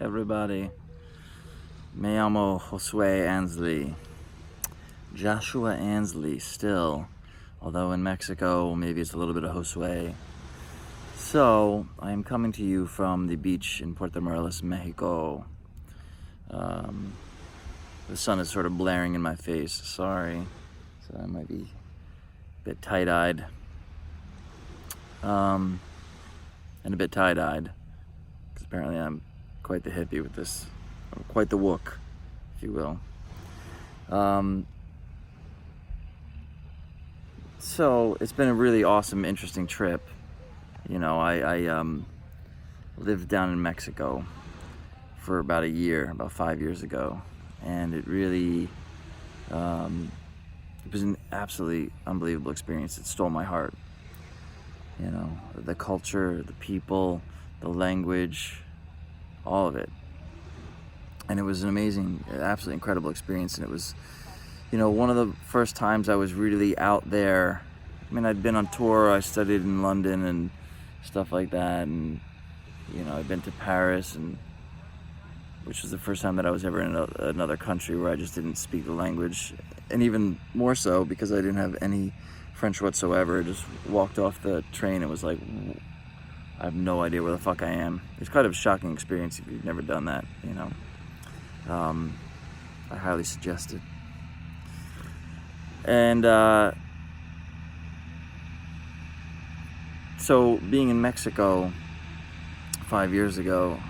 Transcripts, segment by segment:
everybody. Me llamo Josue Ansley. Joshua Ansley still. Although in Mexico, maybe it's a little bit of Josue. So, I am coming to you from the beach in Puerto Morelos, Mexico. The sun is sort of blaring in my face, sorry. So I might be a bit tight-eyed. And a bit tie-dyed. Because apparently I'm quite the hippie with this. Quite the wook, if you will. So it's been a really awesome, interesting trip. You know, I lived down in Mexico for about a year, about 5 years ago, and it really it was an absolutely unbelievable experience. It stole my heart. You know, the culture, the people, the language, all of it. And it was an amazing, absolutely incredible experience. And it was, you know, one of the first times I was really out there. I mean, I'd been on tour, I studied in London and stuff like that. And, you know, I'd been to Paris, and which was the first time that I was ever in another country where I just didn't speak the language. And even more so because I didn't have any French whatsoever. I just walked off the train and was like, I have no idea where the fuck I am. It's kind of a shocking experience if you've never done that, you know. I highly suggest it. And so being in Mexico 5 years ago,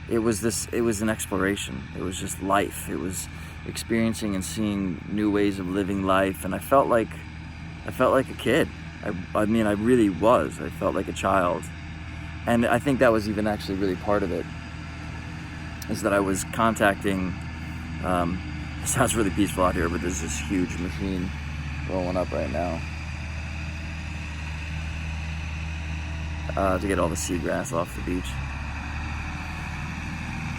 it was an exploration. It was just life. It was experiencing and seeing new ways of living life, and I felt like a kid. I mean, I really was. I felt like a child. And I think that was even actually really part of it, is that I was contacting, it sounds really peaceful out here, but there's this huge machine rolling up right now to get all the seagrass off the beach.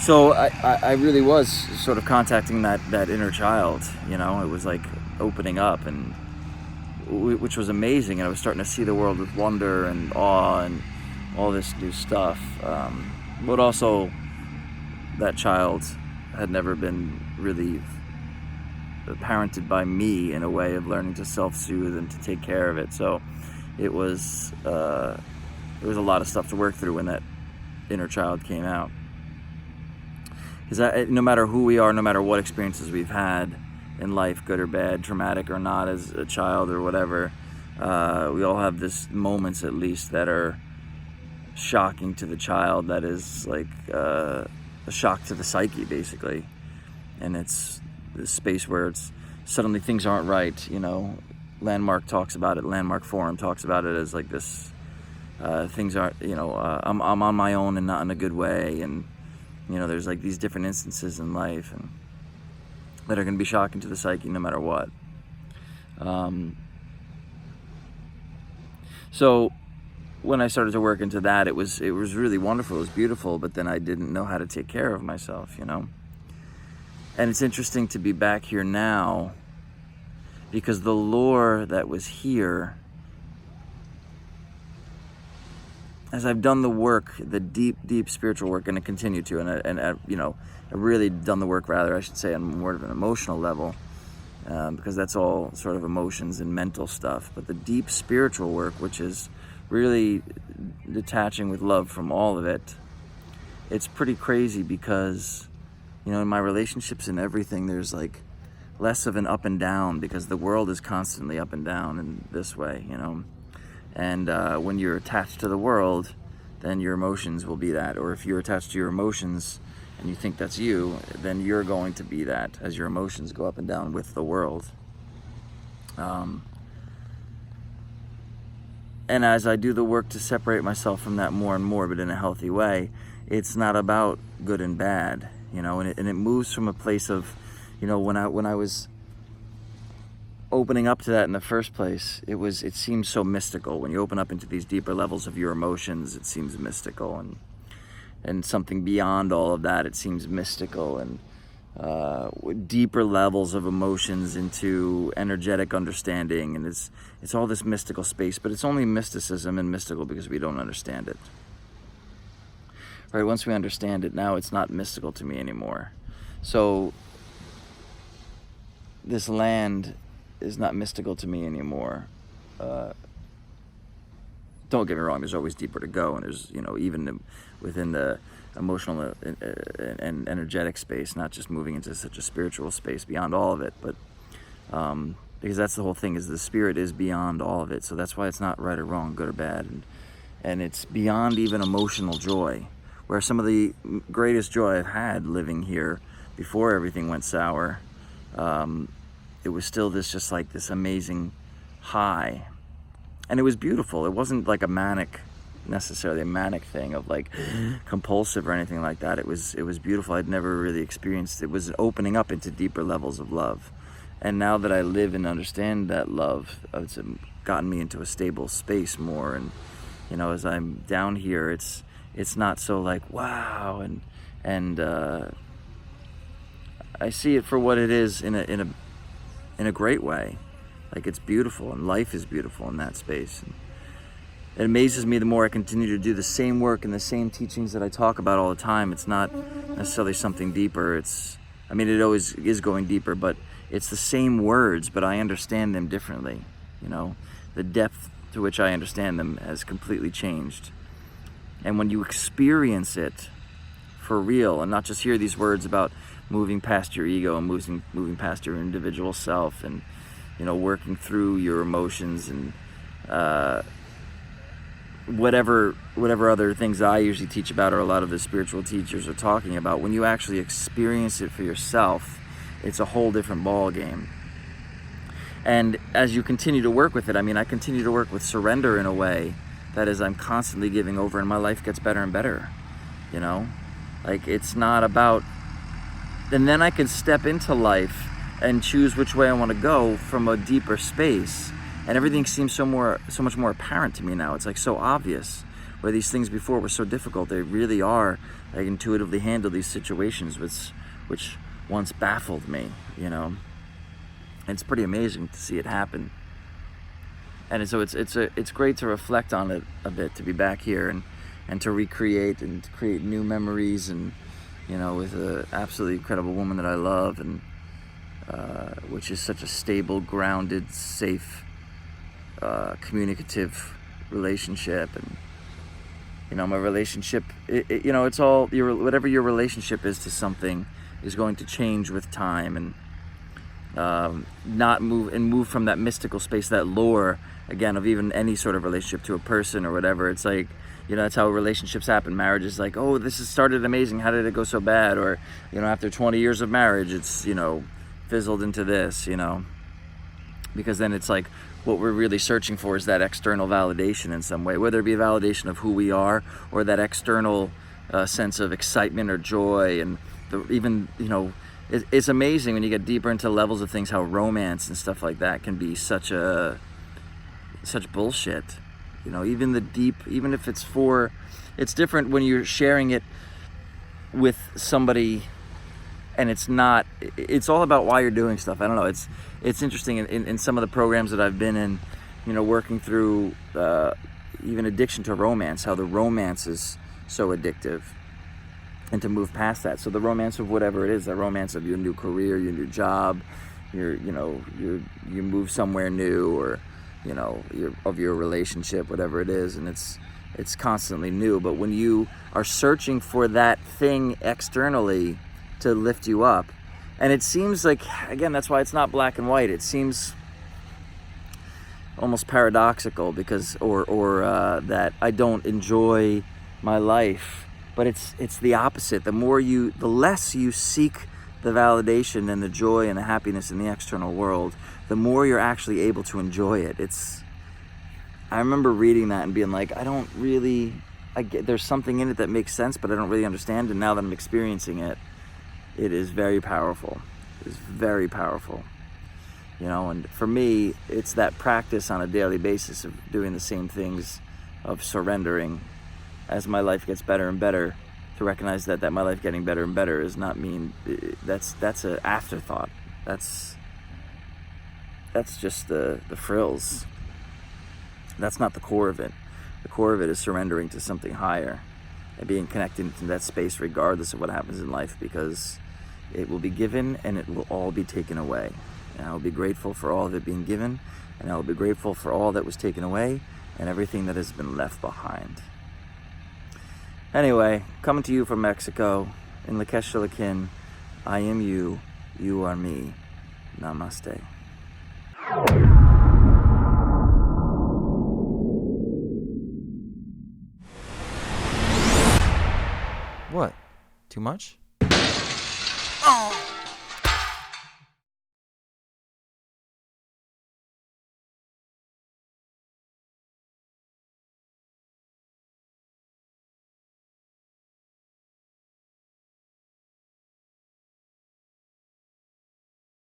So I really was sort of contacting that inner child, you know. It was like opening up, and which was amazing, and I was starting to see the world with wonder and awe and all this new stuff. But also, that child had never been really parented by me in a way of learning to self-soothe and to take care of it. So it was a lot of stuff to work through when that inner child came out. Because no matter who we are, no matter what experiences we've had in life, good or bad, traumatic or not, as a child or whatever, we all have this moments at least that are shocking to the child, that is like a shock to the psyche, basically. And it's this space where it's suddenly things aren't right, you know. Landmark talks about it, Landmark Forum talks about it as like this, things aren't, you know, I'm on my own and not in a good way. And, you know, there's like these different instances in life and that are going to be shocking to the psyche no matter what. So when I started to work into that, it was really wonderful. It was beautiful, but then I didn't know how to take care of myself, you know. And it's interesting to be back here now, because the lore that was here, as I've done the work, the deep spiritual work, and I continue to, and you know, I really done the work, rather, I should say, on more of an emotional level, because that's all sort of emotions and mental stuff. But the deep spiritual work, which is really detaching with love from all of it, it's pretty crazy, because, you know, in my relationships and everything, there's like less of an up and down, because the world is constantly up and down in this way, you know. And when you're attached to the world, then your emotions will be that. Or if you're attached to your emotions and you think that's you, then you're going to be that as your emotions go up and down with the world. And as I do the work to separate myself from that more and more, but in a healthy way, it's not about good and bad, you know. And it moves from a place of, you know, when I was opening up to that in the first place, it seems so mystical. When you open up into these deeper levels of your emotions, it seems mystical, and something beyond all of that, it seems mystical, and deeper levels of emotions into energetic understanding, and it's all this mystical space, but it's only mysticism and mystical because we don't understand it. right? Once we understand it, now it's not mystical to me anymore. So this land is not mystical to me anymore. Don't get me wrong, there's always deeper to go, and there's, even within the emotional and energetic space, not just moving into such a spiritual space beyond all of it, but because that's the whole thing, is the spirit is beyond all of it. So that's why it's not right or wrong, good or bad, and it's beyond even emotional joy, where some of the greatest joy I've had living here before everything went sour, it was still this amazing high. And it was beautiful. It wasn't like necessarily a manic thing of like compulsive or anything like that. It was beautiful. I'd never really experienced. It was opening up into deeper levels of love. And now that I live and understand that love, it's gotten me into a stable space more. And as I'm down here, it's not so like wow, and I see it for what it is in a great way. Like, it's beautiful, and life is beautiful in that space. And it amazes me the more I continue to do the same work and the same teachings that I talk about all the time. It's not necessarily something deeper. It always is going deeper, but it's the same words, but I understand them differently. The depth to which I understand them has completely changed. And when you experience it for real, and not just hear these words about moving past your ego and moving past your individual self, and working through your emotions and whatever other things I usually teach about, or a lot of the spiritual teachers are talking about, when you actually experience it for yourself, it's a whole different ball game. And as you continue to work with it, I continue to work with surrender in a way that is, I'm constantly giving over, and my life gets better and better. Like, it's not about, and then I can step into life and choose which way I want to go from a deeper space, and everything seems so much more apparent to me now. It's like so obvious, where these things before were so difficult. They really are. I intuitively handle these situations which once baffled me. And it's pretty amazing to see it happen. And so it's great to reflect on it a bit, to be back here and to recreate and to create new memories, and with an absolutely incredible woman that I love, and which is such a stable, grounded, safe, communicative relationship. And my relationship, it's all whatever your relationship is to something is going to change with time, and move from that mystical space, that lore again of even any sort of relationship to a person or whatever. It's like, that's how relationships happen. Marriage is like, oh, this has started amazing, how did it go so bad? Or after 20 years of marriage, it's fizzled into this, because then it's like what we're really searching for is that external validation in some way, whether it be a validation of who we are, or that external sense of excitement or joy. And it's amazing when you get deeper into levels of things, how romance and stuff like that can be such bullshit. Even if it's different when you're sharing it with somebody, and it's all about why you're doing stuff. I don't know, it's interesting in some of the programs that I've been in, working through even addiction to romance, how the romance is so addictive, and to move past that. So the romance of whatever it is, the romance of your new career, your new job, you move somewhere new, or your relationship, whatever it is, and it's constantly new. But when you are searching for that thing externally to lift you up, and it seems like, again, that's why it's not black and white. It seems almost paradoxical, because that I don't enjoy my life, but it's the opposite. The less you seek the validation and the joy and the happiness in the external world, the more you're actually able to enjoy it. I remember reading that and being like, there's something in it that makes sense, but I don't really understand. And now that I'm experiencing it, it is very powerful. It is very powerful. And for me, it's that practice on a daily basis of doing the same things, of surrendering as my life gets better and better, to recognize that my life getting better and better does not mean that's an afterthought. That's just the frills. That's not the core of it. The core of it is surrendering to something higher, and being connected to that space regardless of what happens in life, because it will be given and it will all be taken away. And I will be grateful for all of it being given, and I will be grateful for all that was taken away and everything that has been left behind. Anyway, coming to you from Mexico, in Lakesh Shilikin, I am you, you are me. Namaste. What? Too much?